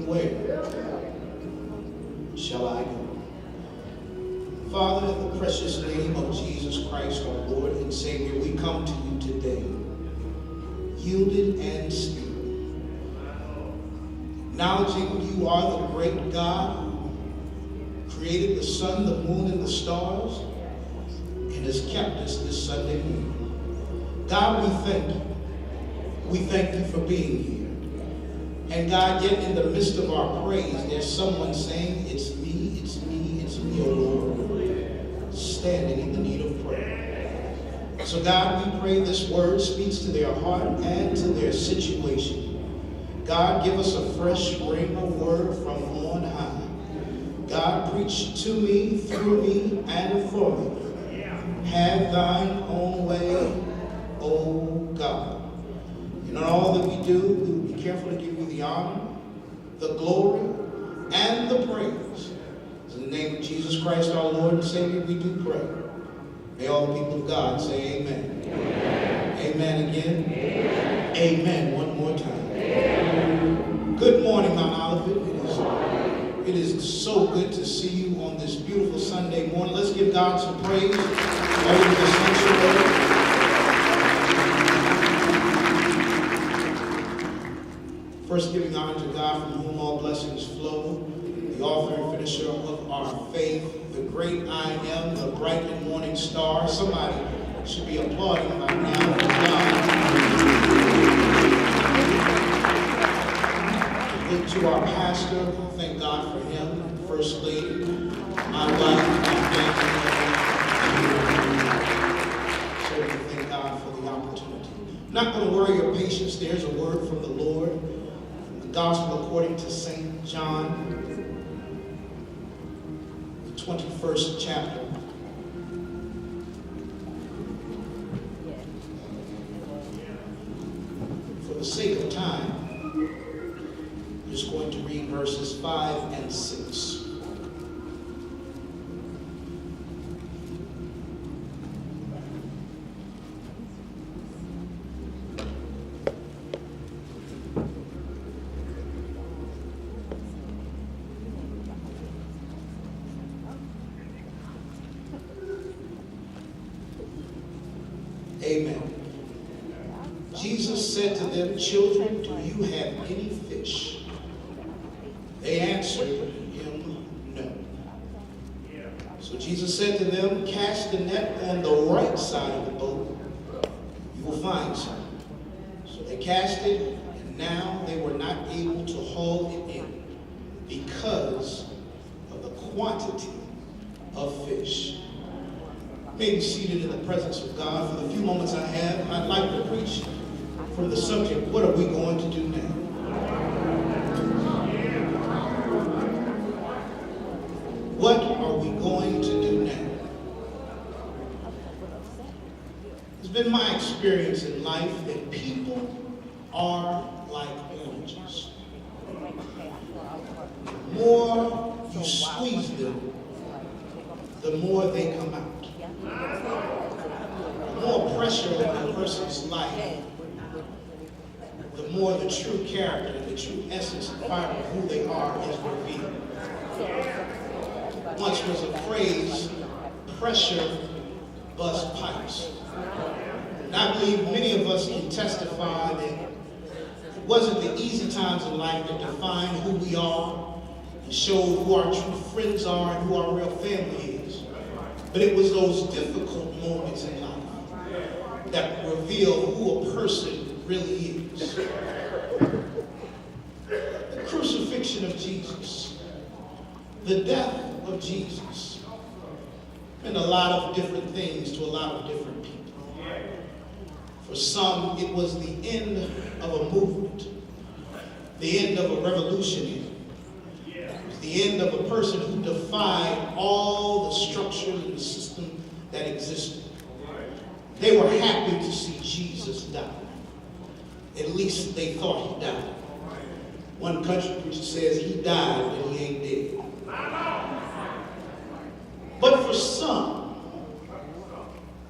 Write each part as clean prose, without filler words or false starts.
where shall I go? Father, in the precious name of Jesus Christ, our Lord and Savior, we come to you today, yielded and still, acknowledging you are the great God who created the sun, the moon, and the stars, and has kept us this Sunday morning. God, we thank you. We thank you for being here. And God, yet in the midst of our praise, there's someone saying, it's me, it's me, it's me, oh Lord, standing in the need of prayer. So God, we pray this word speaks to their heart and to their situation. God, give us a fresh rhema word from on high. God, preach to me, through me, and for me. Have thine own way, O God. And in all that we do, we will be careful to give you the honor, the glory, and the praise. In the name of Jesus Christ, our Lord and Savior, we do pray. May all the people of God say amen. Amen, amen again. Amen. Amen one more time. Amen. Good morning, Mount Olivet. It is so good to see you on this beautiful Sunday morning. Let's give God some praise. First, giving honor to God, from whom all blessings flow, the author and finisher of our faith, the great I am, the bright and morning star. Somebody should be applauding by now for God. Look to our pastor, thank God for him, First Lady, my wife, my family. Certainly thank God for the opportunity. I'm not going to worry your patience. There's a word from the Lord. Gospel according to St. John, the 21st chapter. For the sake of time, I'm just going to read verses 5 and 6. Amen. Jesus said to them, "Children, do you have any fish?" They answered him, "No." So Jesus said to them, "Cast the net on the right side of the boat. You will find some." So they cast it, and now they were not able to haul it in because of the quantity of fish. May be seated in the presence of God. For the few moments I have, I'd like to preach from the subject, what are we going to do now? What are we going to do now? It's been my experience in life that people are like oranges. The more you squeeze them, the more they come out. The more pressure on a person's life, the more the true character, the true essence and fiber of who they are is revealed. Once was a phrase, pressure bust pipes. And I believe many of us can testify that it wasn't the easy times in life that define who we are and show who our true friends are and who our real family is. But it was those difficult moments in life that reveal who a person really is. The crucifixion of Jesus, the death of Jesus, meant a lot of different things to a lot of different people. For some, it was the end of a movement, the end of a revolution. The end of a person who defied all the structure and the system that existed. They were happy to see Jesus die. At least they thought he died. One country preacher says he died, but he ain't dead. But for some,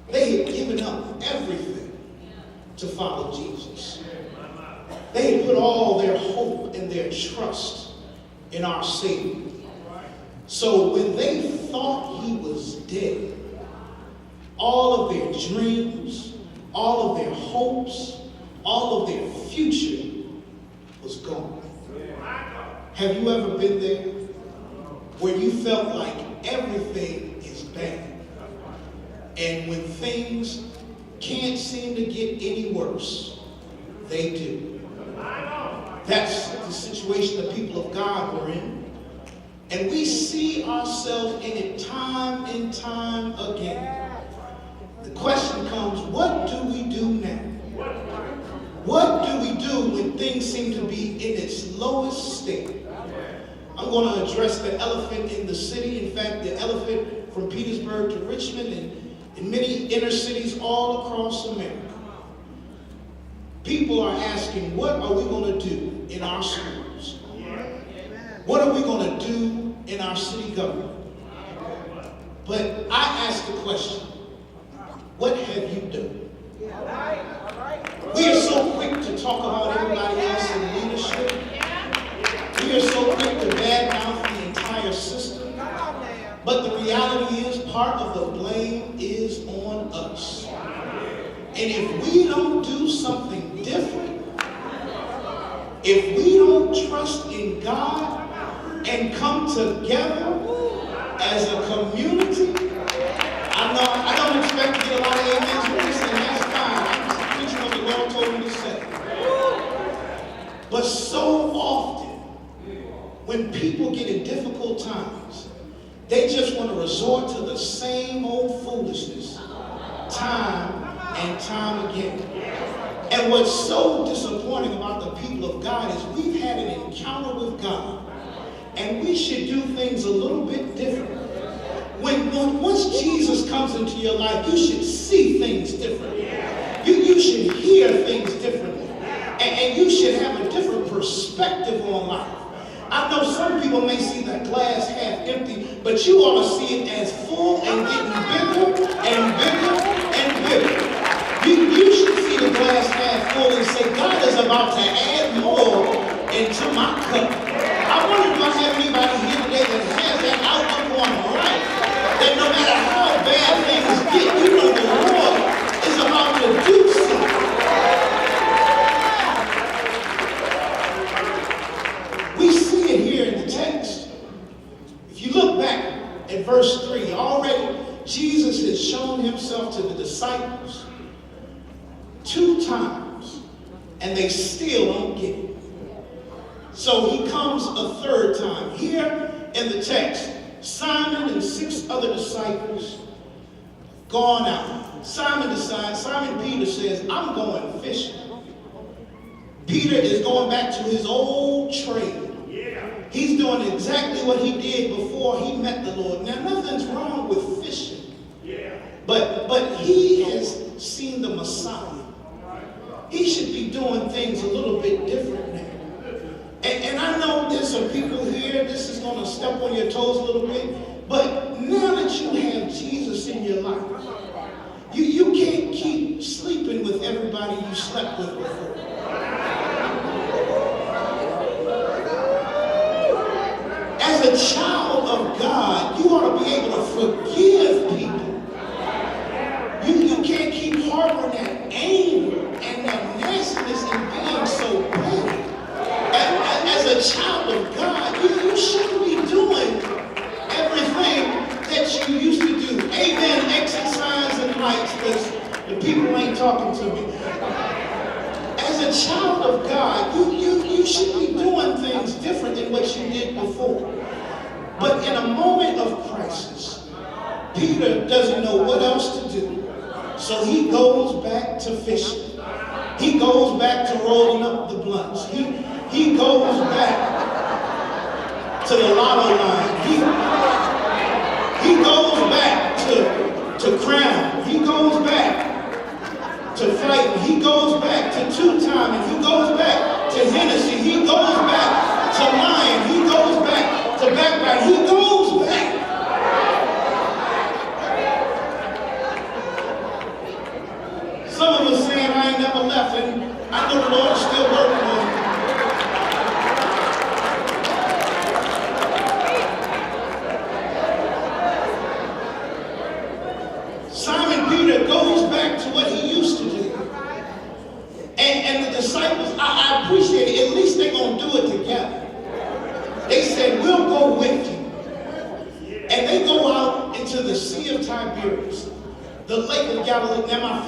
they had given up everything to follow Jesus. They had put all their hope and their trust in our Savior. So when they thought he was dead, all of their dreams, all of their hopes, all of their future was gone. Have you ever been there where you felt like everything is bad? And when things can't seem to get any worse, they do. That's the situation the people of God were in. And we see ourselves in it time and time again. The question comes, what do we do now? What do we do when things seem to be in its lowest state? I'm going to address the elephant in the city. In fact, the elephant from Petersburg to Richmond and in many inner cities all across America. People are asking, what are we going to do in our schools? What are we going to do in our city government? But I ask the question, what have you done? We are so quick to talk about everybody else in leadership. We are so quick to badmouth the entire system. But the reality is, part of the blame is on us. And if we don't do something different, if we don't trust in God and come together as a community, I don't expect to get a lot of amens from this, and that's fine. I'm just preaching what the Lord told me to say. But so often, when people get in difficult times, they just want to resort to the same old foolishness time and time again. And what's so disappointing about the people of God is we've had an encounter with God, and we should do things a little bit different. Once Jesus comes into your life, you should see things differently. You should hear things differently. And you should have a different perspective on life. I know some people may see the glass half empty, but you ought to see it as full and getting bigger and bigger and bigger. You should see the glass half full and say, God is about to add more into my cup. I wonder if I have anybody here today that has that outlook on life, that no matter how bad things get, you know the Lord is about to do something. We see it here in the text. If you look back at verse 3, already Jesus has shown himself to the disciples 2 times, and they still don't get it. So he comes a 3rd time. Here in the text, Simon and 6 other disciples gone out. Simon Peter says, I'm going fishing. Peter is going back to his old trade. He's doing exactly what he did before he met the Lord. Now, nothing's wrong with fishing. But he has seen the Messiah. He should be doing things a little bit different now. And I know there's some people here, this is going to step on your toes a little bit, but now that you have Jesus in your life, you can't keep sleeping with everybody you slept with before. As a child of God, you ought to be able to forgive people. You can't keep harboring that anger and that nastiness and being so bad. As a child of God, you shouldn't be doing everything that you used to do. Amen, exercise and lights, because the people ain't talking to me. As a child of God, you should be doing things different than what you did before. But in a moment of crisis, Peter doesn't know what else to do. So he goes back to fishing. He goes back to rolling up the blunts. He goes back to the lotto line. He goes back to Crown. He goes back to fighting. He goes back to two-timing. He goes back to Hennessy. He goes back to lying. He goes back to backbiting. He goes back. Some of us saying, I ain't never left, and I know the Lord is still working on me.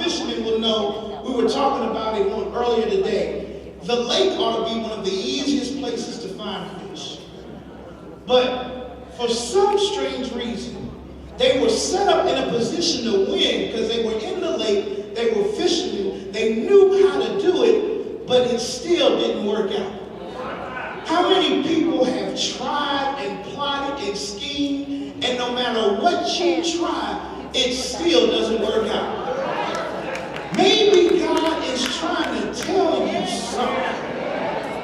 fishermen will know, we were talking about it earlier today, the lake ought to be one of the easiest places to find fish. But for some strange reason, they were set up in a position to win because they were in the lake, they were fishermen, they knew how to do it, but it still didn't work out. How many people have tried and plotted and schemed, and no matter what you try, it still doesn't work out? Maybe God is trying to tell you something.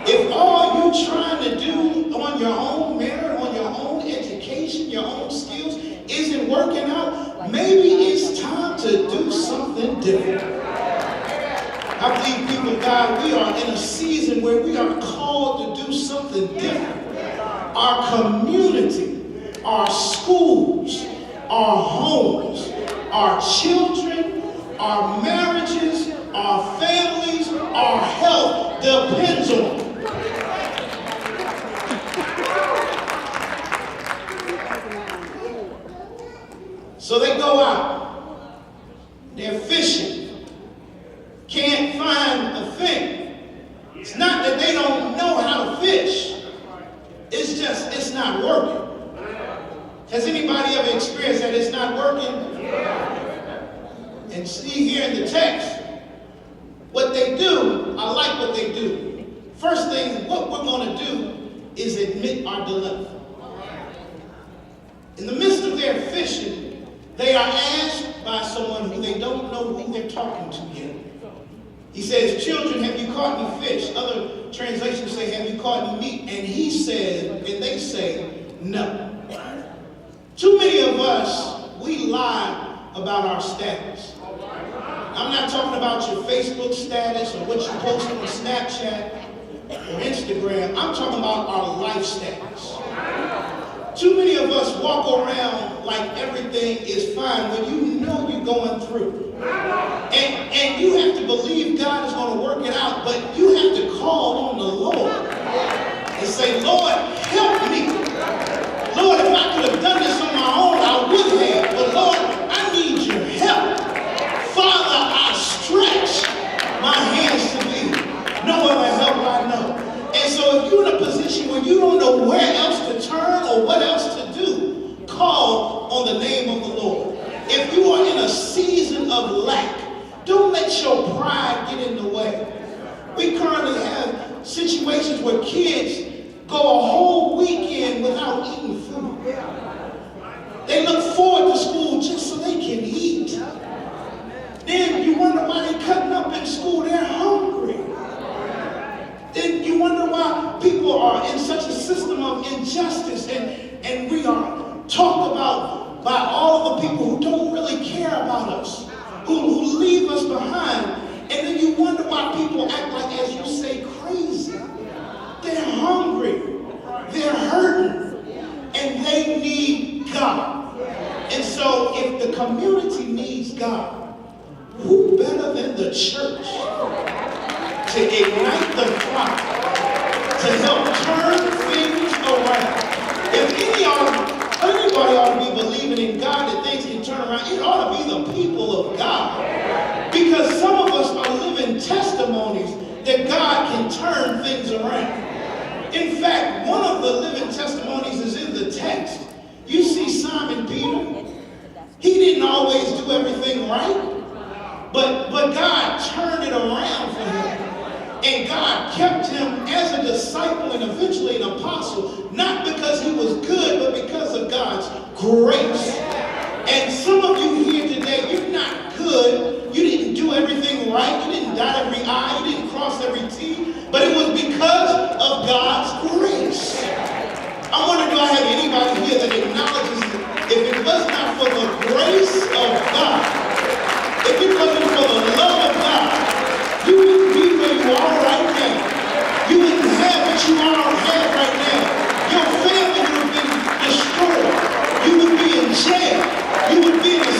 If all you're trying to do on your own merit, on your own education, your own skills isn't working out, maybe it's time to do something different. I believe, people of God, we are in a season where we are called to do something different. Our community, our schools, our homes, our children, our marriages, our families, our health depends on it. So they go out, they're fishing, can't find a thing. It's not that they don't know how to fish, it's just, it's not working. Has anybody ever experienced that it's not working? And see here in the text, what they do, I like what they do. First thing, what we're going to do is admit our dilemma. In the midst of their fishing, they are asked by someone who they don't know who they're talking to yet. He says, children, have you caught any fish? Other translations say, have you caught any meat? And he said, and they say, no. Too many of us, we lie about our status. I'm not talking about your Facebook status or what you post on Snapchat or Instagram. I'm talking about our life status. Too many of us walk around like everything is fine when you know you're going through. And you have to believe God is going to work it out, but you have to call on the Lord and say, Lord, help me. Lord, if I could have done this on my own, I would have. But Lord, I need your help. Father, I stretch my hands to thee. No other help I know. And so if you're in a position where you don't know where else to turn or what else to do, call on the name of the Lord. If you are in a season of lack, don't let your pride get in the way. We currently have situations where kids go a whole weekend without eating food. They look forward to school just so they can eat. Then you wonder why they're cutting up in school. They're hungry. Then you wonder why people are in such a system of injustice, and we are talked about by all of the people who don't really care about us, who leave us behind. And then you wonder why people act like, as you say, crazy. They're hungry, they're hurting, and they need God. And so if the community needs God, who better than the church to ignite the fire, to help turn things around? If anybody ought to be believing in God that things can turn around, it ought to be the people of God. Because some of us are living testimonies that God can turn things around. In fact, one of the living testimonies is in the text. You see Simon Peter. He didn't always do everything right. But God turned it around for him. And God kept him as a disciple and eventually an apostle, not because he was good, but because of God's grace. And some of you here today, you're not good. You didn't do everything right. You didn't dot every I. You didn't cross every T. But it was because of God's grace. I wonder, do I have anybody here that acknowledges that if it was not for the grace of God, if it wasn't for the love of God, you wouldn't be where you are right now. You wouldn't have what you have right now. Your family would have been destroyed. You would be in jail. You would be in a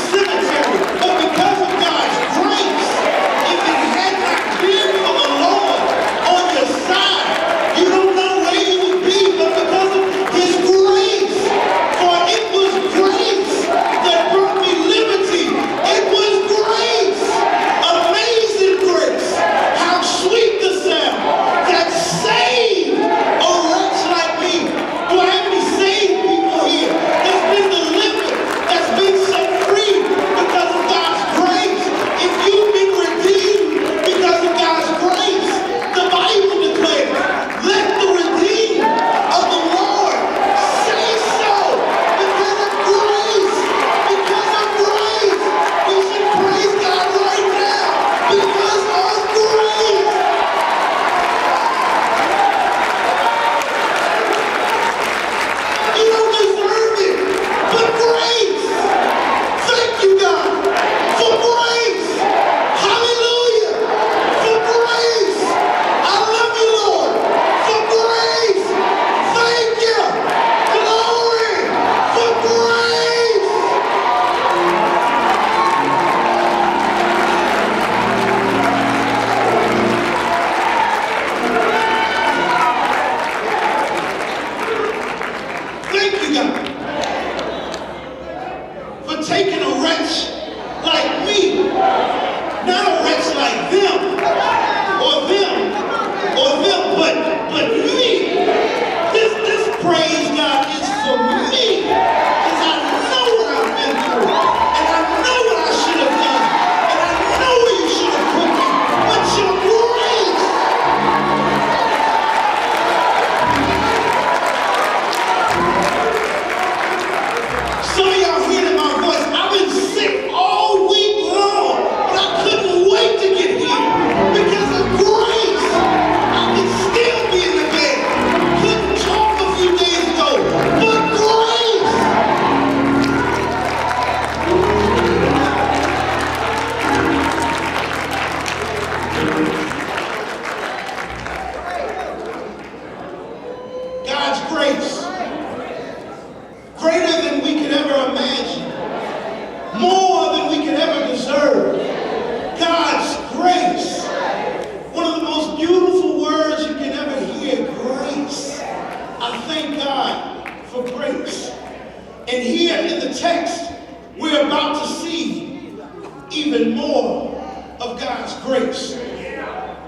of God's grace.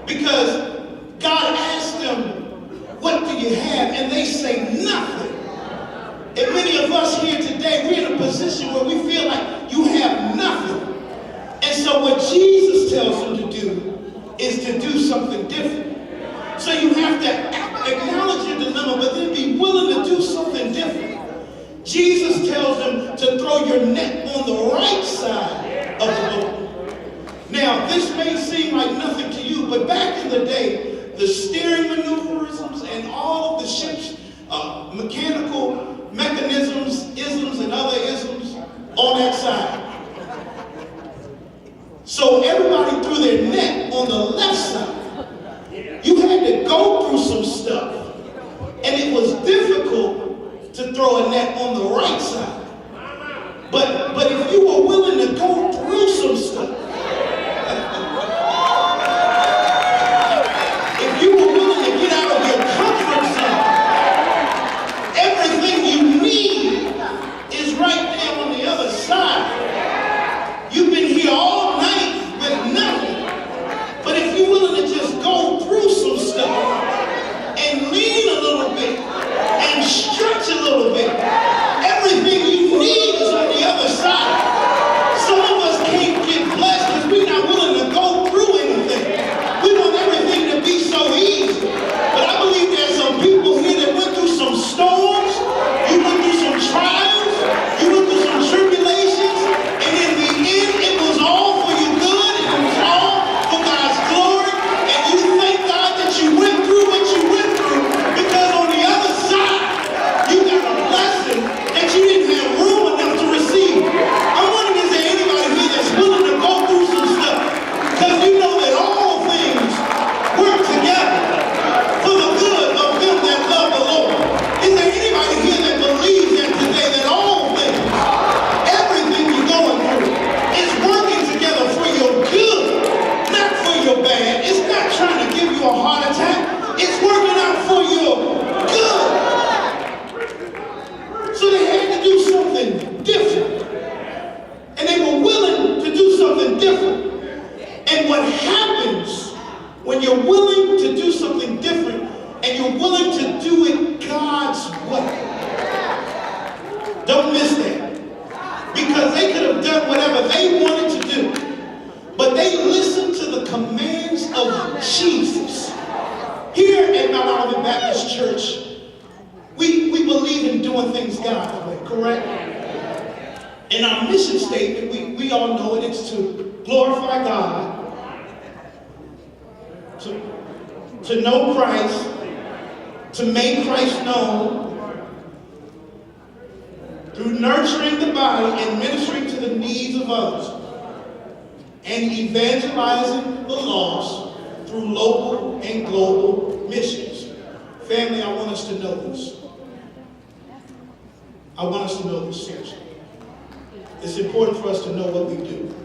Because God asked them, what do you have? And they say nothing. And many of us here today, we're in a position where we feel like you have nothing. And so what Jesus tells them to do is to do something different. So you have to acknowledge your dilemma, but then be willing to do something different. Jesus tells them to throw your net on the right side of the boat. Now, this may seem like nothing to you, but back in the day, the steering maneuverisms and all of the ship's mechanical mechanisms, isms, and other isms on that side. So everybody threw their net on the left side. You had to go through some stuff. And it was difficult to throw a net on the right side. But if you were willing to go through some stuff, if you were willing to get out of your comfort zone, everything you need is right there on the other side. You've been here all night with nothing. But if you're willing to just go through some stuff and lean a little bit and stretch a little bit, everything you need is on the other side. Some of us can't get blessed because we're not willing to go through anything. We want everything to be so easy. But I believe there's some people here that went through some storms, you went through some trials, you went through some tribulations, and in the end it was all for your good, and it was all for God's glory, and you thank God that you went through what you went through, because on the other side you got a blessing that you didn't have room enough to receive. I'm wondering, is there anybody here that's willing to go through some stuff, because you know that all things work together for the good of them that love the Lord? Is there anybody here that believes that today, that all things, everything you're going through, is working together for your good, not for your bad? It's not trying to give you a heart attack. It's working out for your good. So they had to do something different. And they were willing to do something different. And what happens when you're willing to do something different and you're willing to do it God's way? Don't miss that. Because they could have done whatever they wanted to do, but they listened to the commands of Jesus. Here at Mount Olivet Baptist Church, we believe in doing things God's way, correct? And our mission statement, we all know it, it's to glorify God, to know Christ, to make Christ known, through nurturing the body and ministering to the needs of others, and evangelizing the lost through local and global missions. Family, I want us to know this. I want us to know this seriously. It's important for us to know what we do.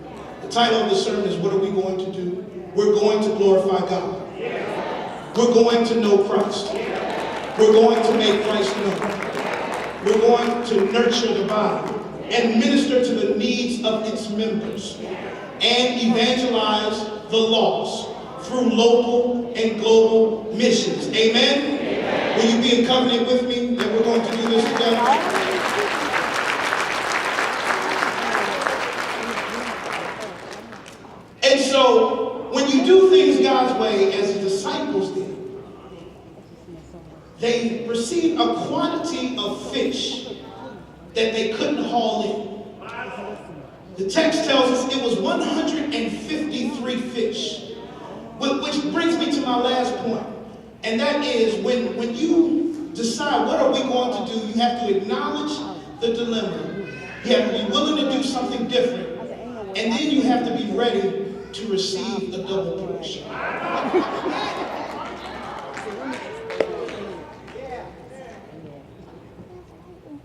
The title of the sermon is, what are we going to do? We're going to glorify God. We're going to know Christ. We're going to make Christ known. We're going to nurture the body and minister to the needs of its members and evangelize the lost through local and global missions. Amen? Amen. Will you be in covenant with me that we're going to do this together? And so, when you do things God's way, as the disciples did, they received a quantity of fish that they couldn't haul in. The text tells us it was 153 fish, which brings me to my last point. And that is, when you decide what are we going to do, you have to acknowledge the dilemma. You have to be willing to do something different. And then you have to be ready to receive a double portion.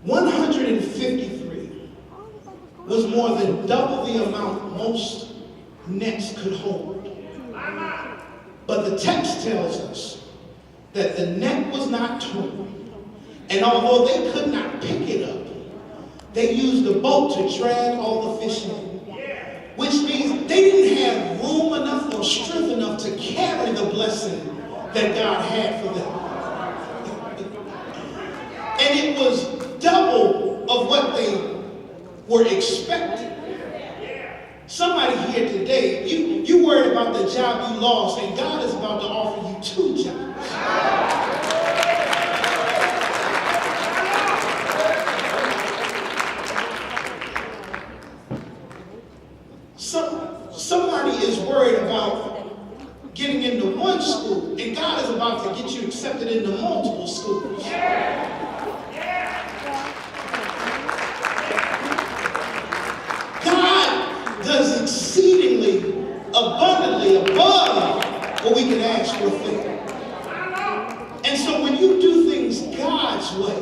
153 was more than double the amount most nets could hold. But the text tells us that the net was not torn. And although they could not pick it up, they used the boat to drag all the fish in. Which means they didn't have room that God had for them. And it was double of what they were expecting. Somebody here today, you worried about the job you lost, and God is about to offer you 2 jobs. Somebody is worried about getting into one school, and God is about to get you accepted into multiple schools. God does exceedingly abundantly above what we can ask or think. And so when you do things God's way,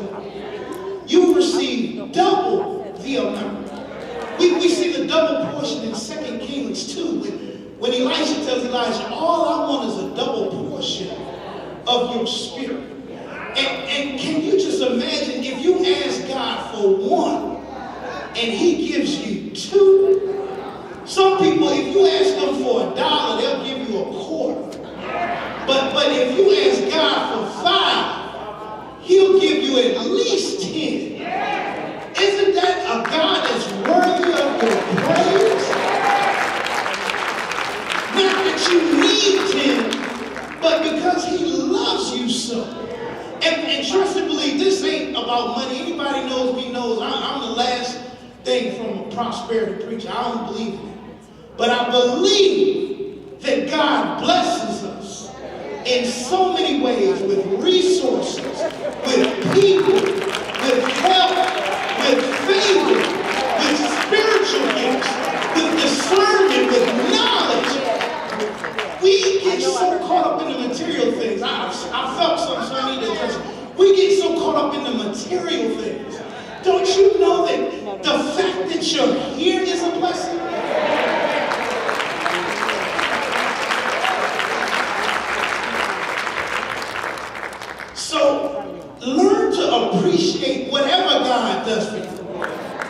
you receive double the amount. We see the double portion in 2 Kings 2 when Elisha tells Elijah, all I want is a double portion of your spirit. And can you just imagine if you ask God for 1 and he gives you 2? Some people, if you ask them for $1, they'll give you a quarter. But if you ask God for 5, he'll give you at least 10. Isn't that a God that's worthy of your praise? Not that you need 10, but because he loves you so. And trust and believe, this ain't about money. Anybody knows me knows I'm the last thing from a prosperity preacher. I don't believe in it. But I believe that God blesses us in so many ways, with resources, with people, with help, with favor, with spiritual gifts, with discernment, with knowledge. We get so caught up in the material things. I felt something, so I need to address it. We get so caught up in the material things. Don't you know that the fact that you're here is a blessing? So learn to appreciate whatever God does for you.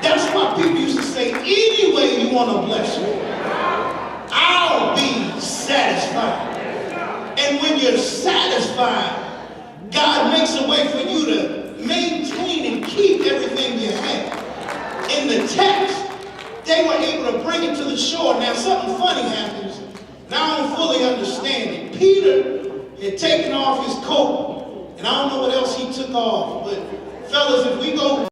That's why people used to say, any way you want to bless me, I'll be satisfied. And when you're satisfied, God makes a way for you to maintain and keep everything you have. In the text, they were able to bring it to the shore. Now something funny happens. Now I don't fully understand it. Peter had taken off his coat. And I don't know what else he took off, but fellas, if we go